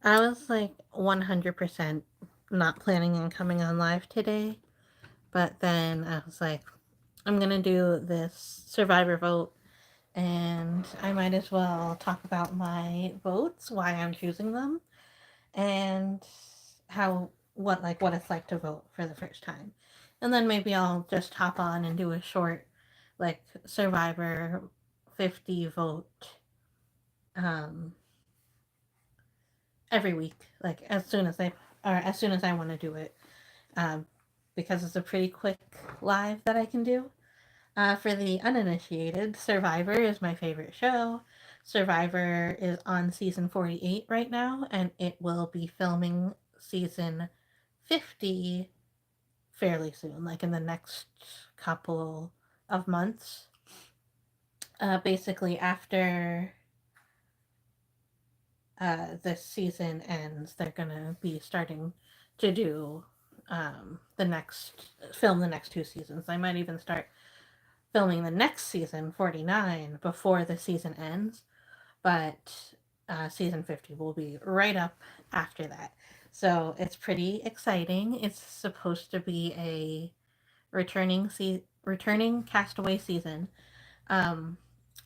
I was like 100% not planning on coming on live today, but then I was like, I'm gonna do this survivor vote, and I might as well talk about my votes, why I'm choosing them, and what it's like to vote for the first time. And then maybe I'll just hop on and do a short like survivor 50 vote um every week, like as soon as I want to do it, um, because it's a pretty quick live that I can do. For the uninitiated, Survivor is my favorite show. Survivor is on season 48 right now, and it will be filming season 50 fairly soon, like in the next couple of months. Basically, after this season ends, they're gonna be starting to do film the next two seasons. I might even start filming the next season 49 before the season ends, but season 50 will be right up after that. So it's pretty exciting. It's supposed to be a returning castaway season. um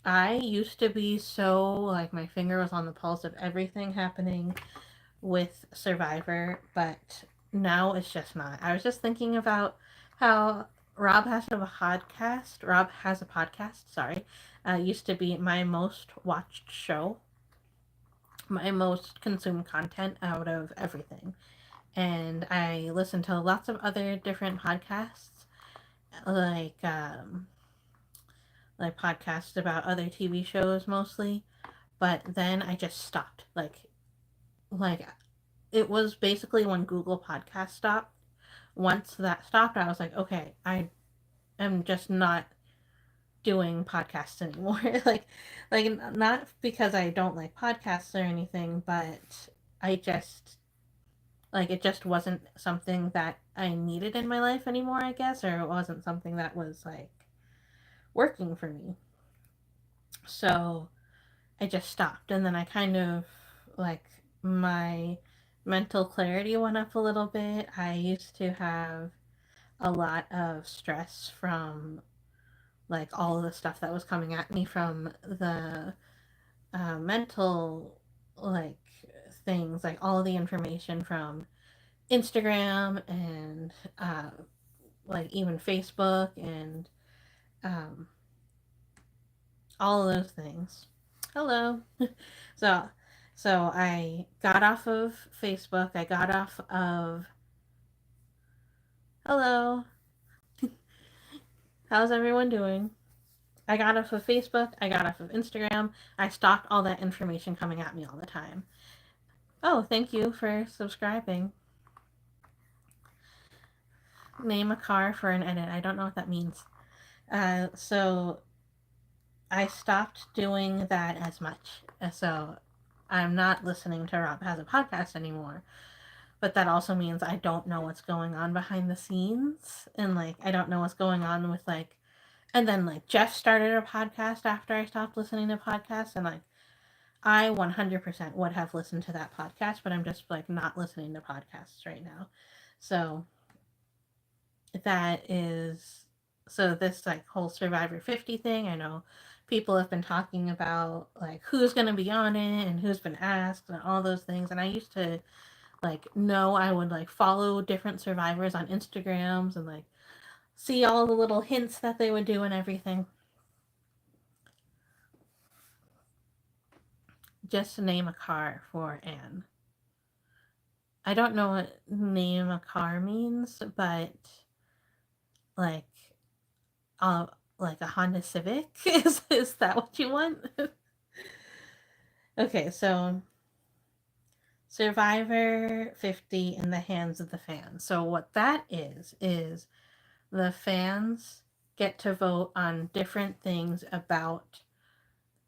I used to be so like my finger was on the pulse of everything happening with Survivor, but now it's just not. I was just thinking about how Rob has a podcast. Sorry, used to be my most watched show, my most consumed content out of everything, and I listen to lots of other different podcasts, like podcasts about other TV shows mostly. But then I just stopped. Like it was basically when Google Podcast stopped. Once that stopped, I was like, okay, I am just not doing podcasts anymore. like not because I don't like podcasts or anything, but I just it just wasn't something that I needed in my life anymore, I guess, or it wasn't something that was like working for me. So I just stopped, and then I kind of like my mental clarity went up a little bit. I used to have a lot of stress from like all of the stuff that was coming at me from the mental like things, like all of the information from Instagram and like even Facebook and um, all of those things. Hello. so so I got off of Facebook. I got off of hello. How's everyone doing? I got off of Facebook. I got off of Instagram. I stopped all that information coming at me all the time. Oh, thank you for subscribing. Name a car for an edit. I don't know what that means. So I stopped doing that as much. So I'm not listening to Rob Has a Podcast anymore. But that also means I don't know what's going on behind the scenes. And like, I don't know what's going on with like, and then like Jeff started a podcast after I stopped listening to podcasts. And like, I 100% would have listened to that podcast, but I'm just like not listening to podcasts right now. So that is so this like whole Survivor 50 thing. I know people have been talking about like who's going to be on it and who's been asked and all those things, and I used to like know I would like follow different survivors on Instagrams and like see all the little hints that they would do and everything. Just to name a car for Anne. I don't know what name a car means, but like uh like a Honda Civic is that what you want? Okay, so Survivor 50 in the hands of the fans. So what that is the fans get to vote on different things about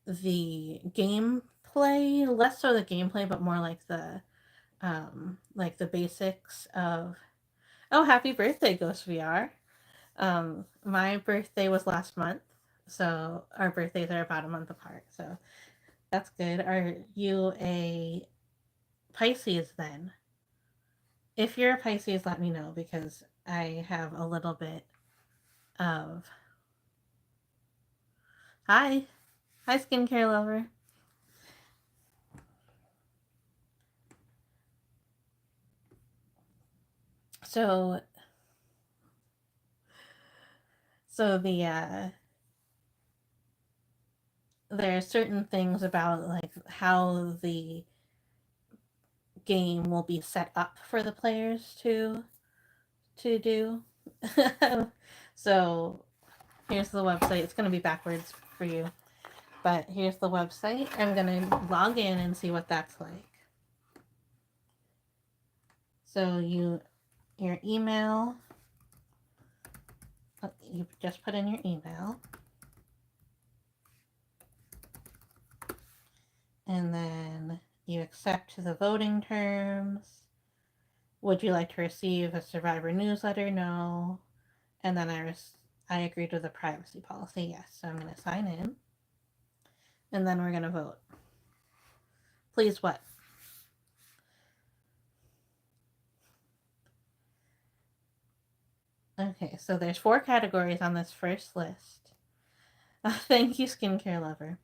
the gameplay, less so the gameplay, but more like the basics of oh, happy birthday, Ghost VR. My birthday was last month, so our birthdays are about a month apart. So that's good. Are you a Pisces then. If you're a Pisces, let me know because I have a little bit of. Hi. Hi, skincare lover. So, so there are certain things about like how the game will be set up for the players to do. So here's the website. It's going to be backwards for you, but here's the website. I'm going to log in and see what that's like. So your email, you just put in your email, and then you accept the voting terms. Would you like to receive a Survivor newsletter? No. And then I agreed with the privacy policy. Yes. So I'm going to sign in, and then we're going to vote. Please what? Okay, so there's 4 categories on this first list. Thank you, skincare lover.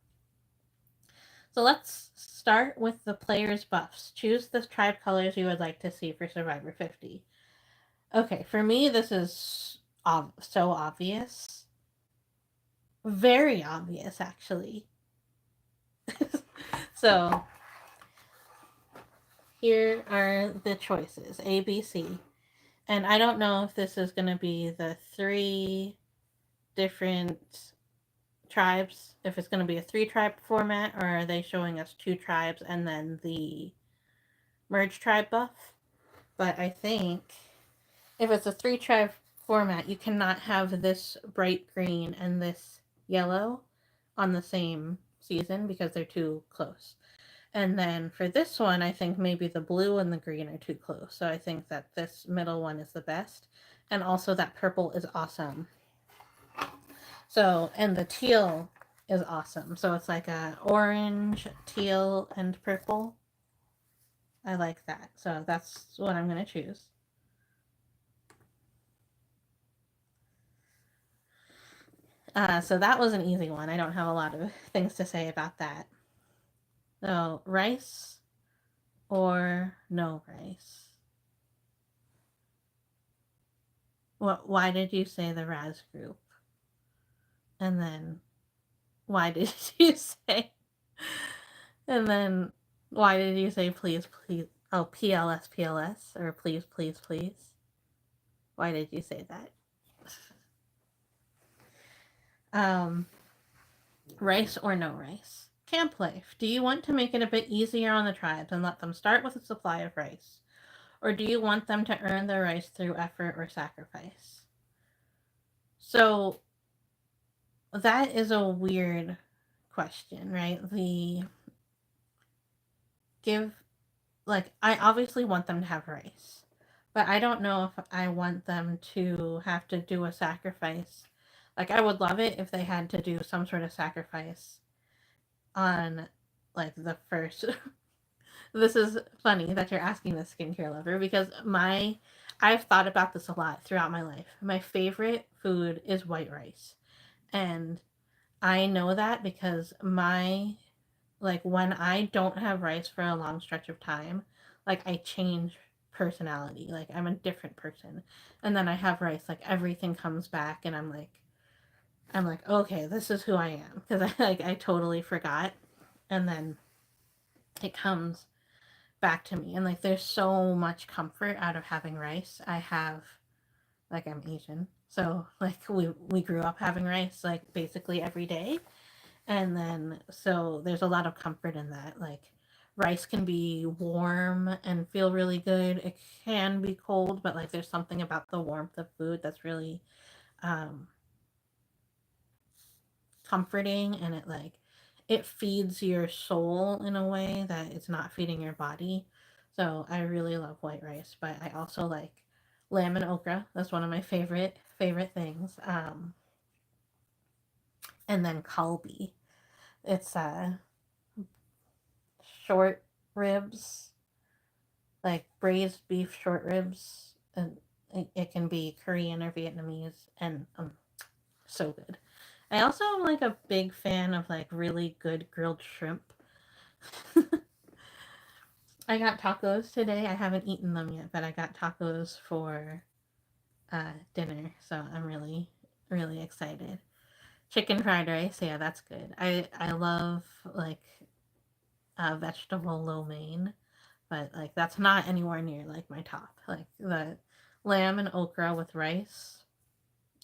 So let's start with the player's buffs. Choose the tribe colors you would like to see for Survivor 50. Okay, for me, this is so obvious. Very obvious, actually. So, here are the choices A, B, C. And I don't know if this is going to be the 3 different tribes, if it's going to be a 3-tribe format, or are they showing us 2 tribes and then the merge tribe buff? But I think if it's a 3-tribe format, you cannot have this bright green and this yellow on the same season because they're too close. And then for this one, I think maybe the blue and the green are too close. So I think that this middle one is the best. And also that purple is awesome. So, and the teal is awesome. So it's like a orange, teal, and purple. I like that. So that's what I'm going to choose. So that was an easy one. I don't have a lot of things to say about that. So, rice or no rice? Why did you say the Raz group? And then why did you say? And then why did you say please, please? Oh, PLS, PLS, or please, please, please? Why did you say that? Um, rice or no rice? Camp life. Do you want to make it a bit easier on the tribes and let them start with a supply of rice? Or do you want them to earn their rice through effort or sacrifice? So that is a weird question, right? Give, like, I obviously want them to have rice, but I don't know if I want them to have to do a sacrifice. Like, I would love it if they had to do some sort of sacrifice on, like, the first. This is funny that you're asking this, skincare lover, because I've thought about this a lot throughout my life. My favorite food is white rice. And I know that because like when I don't have rice for a long stretch of time, like I change personality. Like I'm a different person. And then I have rice, like everything comes back and I'm like, okay, this is who I am. Because I totally forgot. And then it comes back to me. And like there's so much comfort out of having rice. I'm Asian. So like we grew up having rice like basically every day. And then, so there's a lot of comfort in that. Like, rice can be warm and feel really good. It can be cold, but like, there's something about the warmth of food that's really um, comforting, and it feeds your soul in a way that it's not feeding your body. So I really love white rice, but I also like lamb and okra. That's one of my favorite things. And then kalbi. It's short ribs like braised beef short ribs, and it can be Korean or Vietnamese, and so good. I also am like a big fan of like really good grilled shrimp. I got tacos today. I haven't eaten them yet, but I got tacos for dinner, so I'm really really excited. Chicken fried rice, yeah, that's good. I love like vegetable lo mein, but like that's not anywhere near like my top. Like the lamb and okra with rice,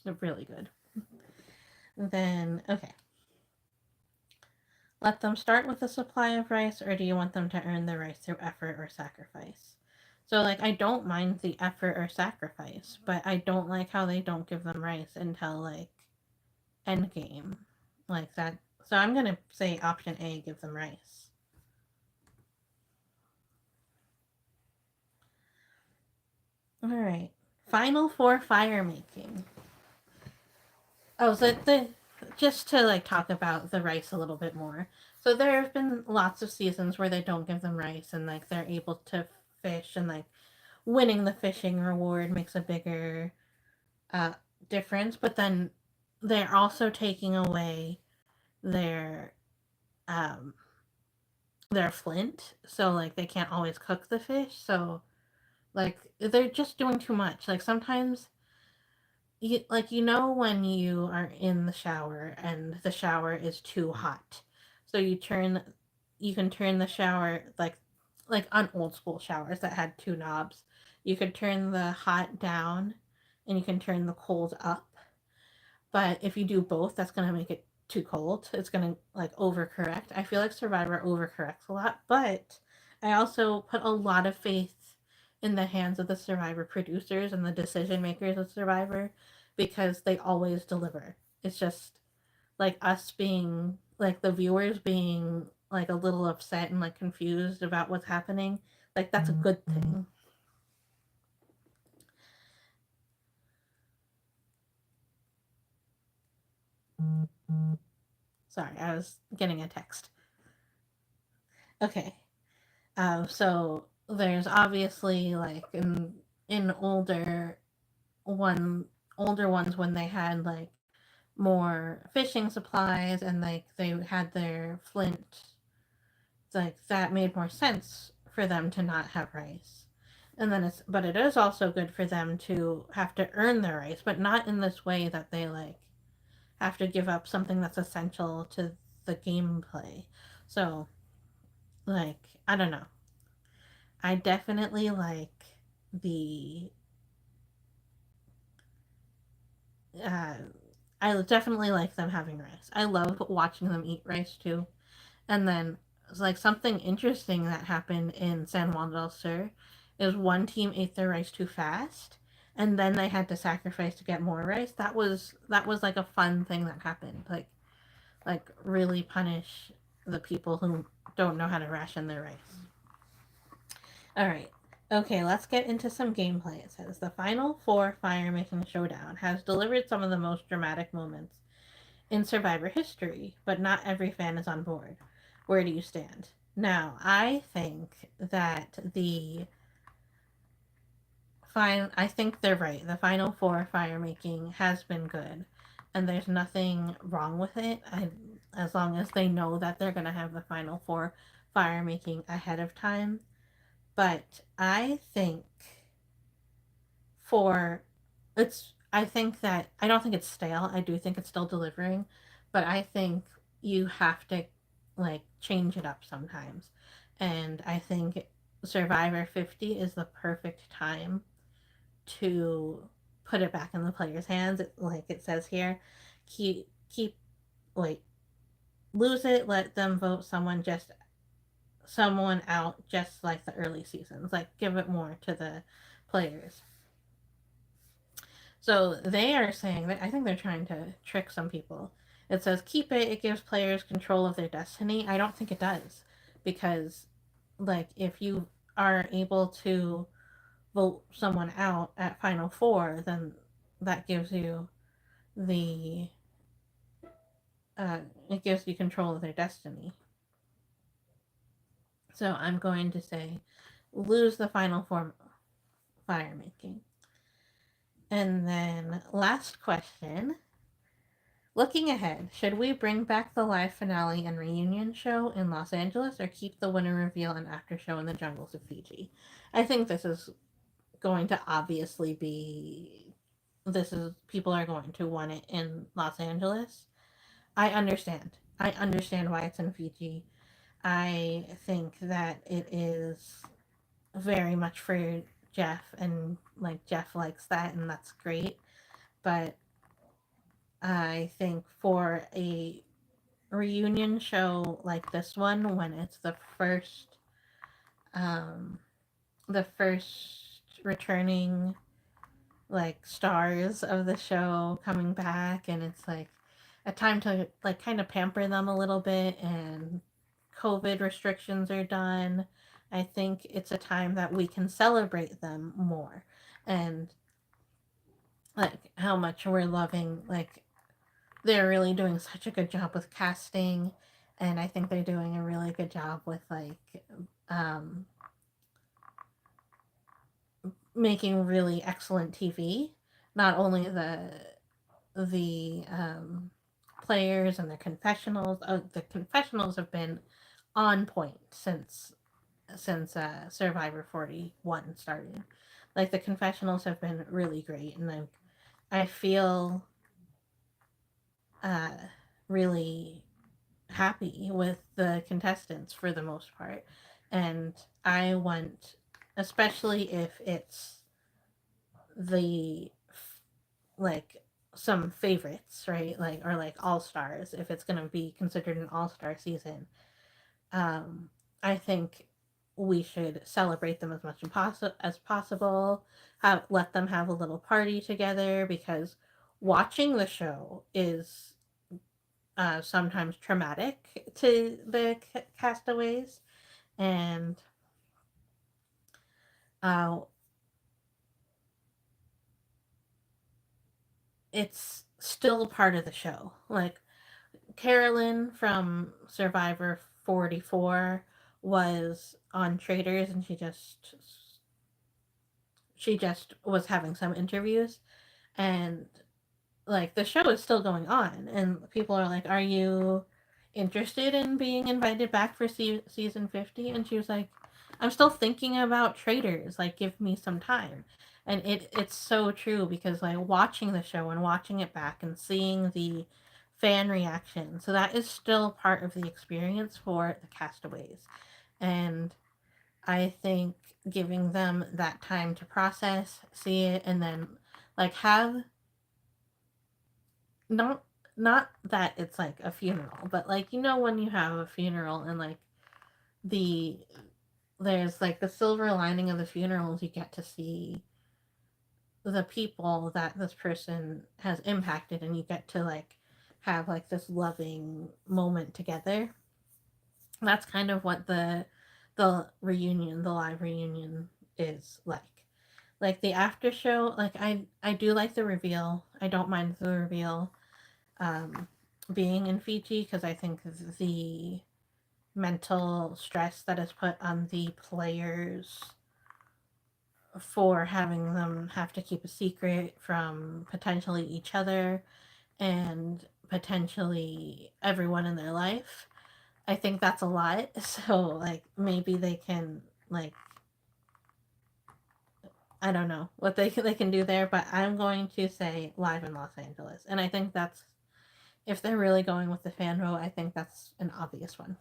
they're really good. Then okay, let them start with a supply of rice, or do you want them to earn the rice through effort or sacrifice? So like I don't mind the effort or sacrifice, but I don't like how they don't give them rice until like end game, like that. So I'm gonna say option A, give them rice. All right. Final four fire making. Oh, so the just to like talk about the rice a little bit more. So there have been lots of seasons where they don't give them rice and like they're able to fish, and like winning the fishing reward makes a bigger uh difference, but then they're also taking away their um their flint, so like they can't always cook the fish. So like they're just doing too much. Like sometimes when you are in the shower and the shower is too hot, so you can turn the shower like on old school showers that had two knobs. You could turn the hot down and you can turn the cold up, but if you do both, that's going to make it too cold. It's going to like overcorrect. I feel like Survivor overcorrects a lot, but I also put a lot of faith in the hands of the Survivor producers and the decision makers of Survivor, because they always deliver. It's just like us being like the viewers being like a little upset and like confused about what's happening. Like that's a good thing. Sorry, I was getting a text. Okay. So there's obviously like in one older ones, when they had like more fishing supplies and like they had their flint, like that made more sense for them to not have rice. And then it is also good for them to have to earn their rice, but not in this way that they like have to give up something that's essential to the gameplay. So like I don't know. I definitely like the uh I definitely like them having rice. I love watching them eat rice too. And then it's like something interesting that happened in San Juan del Sur is one team ate their rice too fast, and then they had to sacrifice to get more rice. That was like a fun thing that happened. Like really punish the people who don't know how to ration their rice. All right. Okay, let's get into some gameplay. It says the final four fire making showdown has delivered some of the most dramatic moments in Survivor history, but not every fan is on board. Where do you stand? Now, I think that I think they're right. The final four fire making has been good, and there's nothing wrong with it. As long as they know that they're gonna have the final four fire making ahead of time. But I think for I think that I don't think it's stale. I do think it's still delivering, but I think you have to like change it up sometimes. And I think Survivor 50 is the perfect time to put it back in the player's hands. Like it says here, keep like lose it, let them vote someone out just like the early seasons. Like give it more to the players. So they are saying that I think they're trying to trick some people. It says keep it, it gives players control of their destiny. I don't think it does, because like if you are able to vote someone out at final four, then that gives you the it gives you control of their destiny. So I'm going to say lose the final form fire making. And then last question. Looking ahead, should we bring back the live finale and reunion show in Los Angeles or keep the winner reveal and after show in the jungles of Fiji? I think this is going to obviously be people are going to want it in Los Angeles. I understand. I understand why it's in Fiji. I think that it is very much for Jeff, and like Jeff likes that, and that's great. But I think for a reunion show like this one, when it's um, the first returning like stars of the show coming back, and it's like a time to like kind of pamper them a little bit, and COVID restrictions are done. I think it's a time that we can celebrate them more, and like how much we're loving, like they're really doing such a good job with casting, and I think they're doing a really good job with like um making really excellent TV. Not only the players and their confessionals. The confessionals have been on point since Survivor 41 started. Like the confessionals have been really great, and I feel uh, really happy with the contestants for the most part, and I want, especially if it's the like some favorites, right? Like or like all stars, if it's gonna be considered an all-star season. Um, I think we should celebrate them as much as possible. Let them have a little party together because watching the show is sometimes traumatic to the castaways, and uh, it's still part of the show. Like Carolyn from Survivor 44 was on Traders, and she just was having some interviews, and like the show is still going on, and people are like, "Are you interested in being invited back for season 50?" And she was like, "I'm still thinking about Traders, like give me some time." And it's so true because like watching the show and watching it back and seeing the fan reaction, so that is still part of the experience for the castaways. And I think giving them that time to process, see it, and then like have not not that it's like a funeral, but like when you have a funeral and like the there's like the silver lining of the funerals, you get to see the people that this person has impacted, and you get to like have like this loving moment together. That's kind of what the live reunion is like. Like the after show, like I do like the reveal. I don't mind the reveal um being in Fiji, because I think the mental stress that is put on the players for having them have to keep a secret from potentially each other and potentially everyone in their life. I think that's a lot. So like maybe they can like I don't know what they can do there, but I'm going to say live in Los Angeles. And I think that's if they're really going with the fan vote, I think that's an obvious one.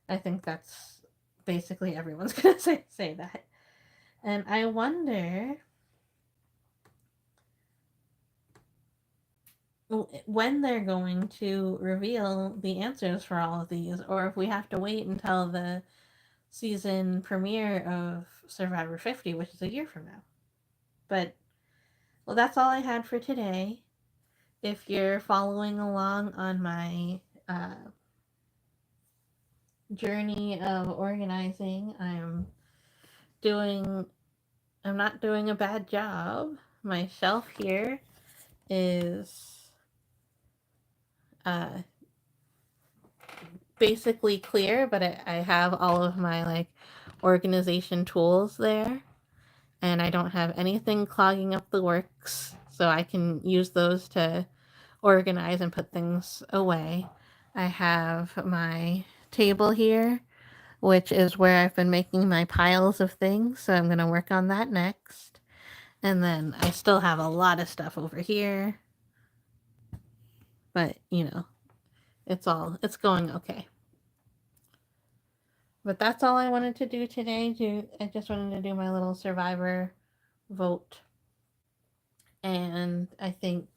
I think that's basically everyone's going to say that. And I wonder when they're going to reveal the answers for all of these, or if we have to wait until the season premiere of Survivor 50, which is a year from now. But, well, that's all I had for today. If you're following along on my journey of organizing, doing, I'm not doing a bad job. My shelf here is uh, basically clear, but I have all of my like organization tools there, and I don't have anything clogging up the works, so I can use those to organize and put things away. I have my table here, which is where I've been making my piles of things, so I'm going to work on that next. And then I still have a lot of stuff over here, but it's going okay. But that's all I wanted to do today. I just wanted to do my little survivor vote. And I think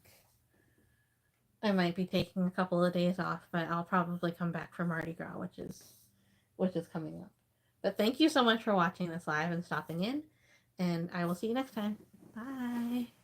I might be taking a couple of days off, but I'll probably come back for Mardi Gras, which is coming up. But thank you so much for watching this live and stopping in, and I will see you next time. Bye.